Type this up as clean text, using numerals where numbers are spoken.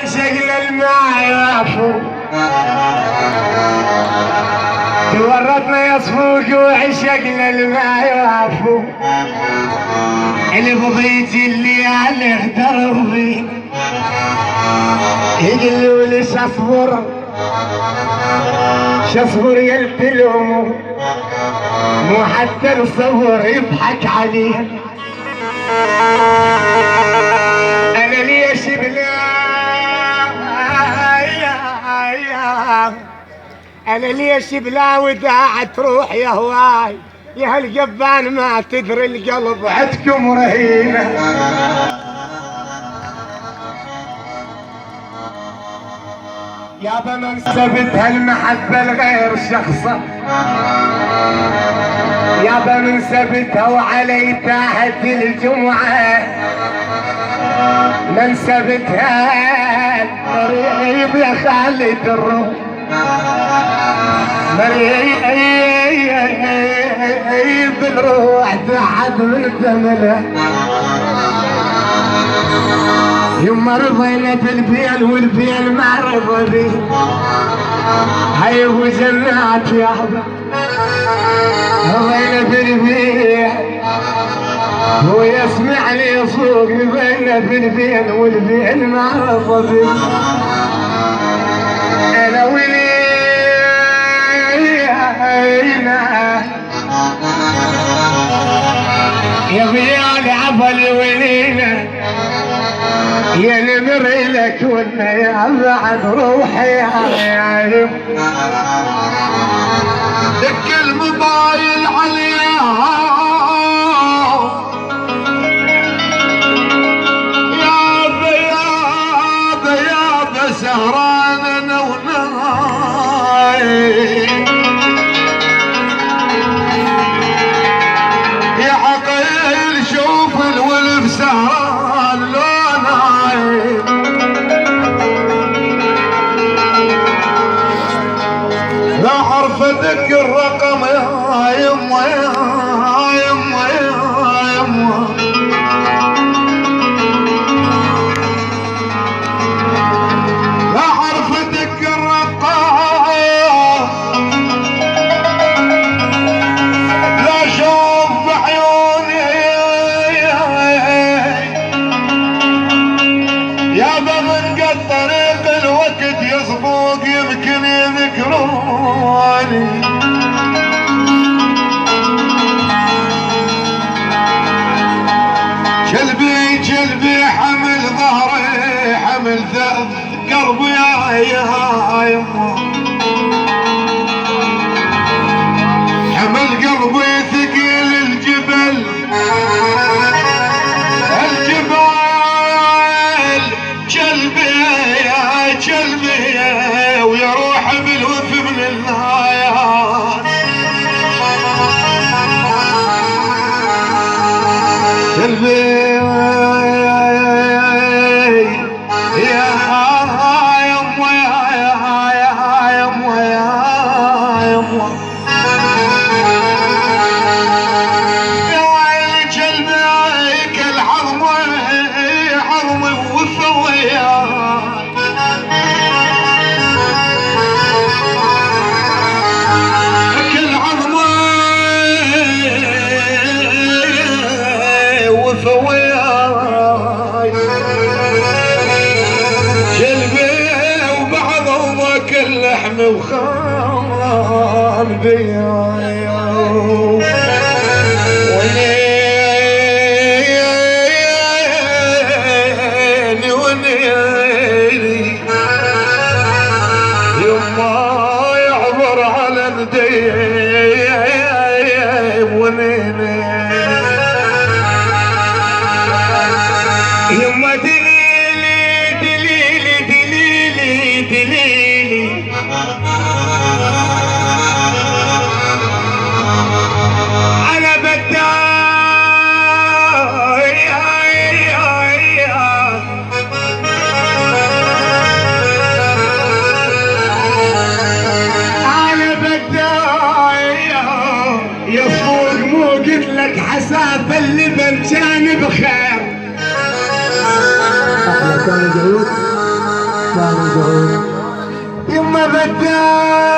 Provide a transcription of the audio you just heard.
شكل الماء يعفو تورطنا يا صفوق وعشقنا الماء يعفو البضيج اللي دربي يقولوا لي شصبر يلتلوموا مو حتى الصبر يضحك عليه. انا ليش انا ليش بلا وداع تروح يا هواي يا هالجبان ما تدري القلب عندكم رهينه. يابا من سبت هالمحبة لغير شخصه يابا من سبتها وعلي تاهت الجمعة من سبتها مريب يا خالد الروح مريب الروح تعد من ثمنه. يما رضينا بالبيل والبيل ما رضى بي هاي ابو جنات يابا رضينا بالبيل هو يسمع لي صوت رضينا بالبيل والبيل ما رضى بي. انا ولينا يا بيال عبل ولينا يا نمر لك ولا يا بعد روحي يا دك الموبايل عليها يا سهران انا وناي يا عقيل شوف الولف سهران لا عرف ذكر الرقم يا يما يا يما يا يما لا عرف ذكر الرقم لا شوف بعيوني يابا من قد طريق الوقت يصفوق يمكن يذكروني جلبي حمل ظهري حمل قلبي يا يما حمل قلبي ثقيل الجبل جلبي ويا روح بالوف من النهايات جلبي يا يما يا يما يا يما يا ويل جلبي كالعظم عظمي وفويات اللحم وخان بيا ونيلي يما يعبر على نديم ونيلي يما دليلي على بداي على بداي يصفوق مو قلت لك حساب اللبن كان بخير. احلى كان الجهود يما بداي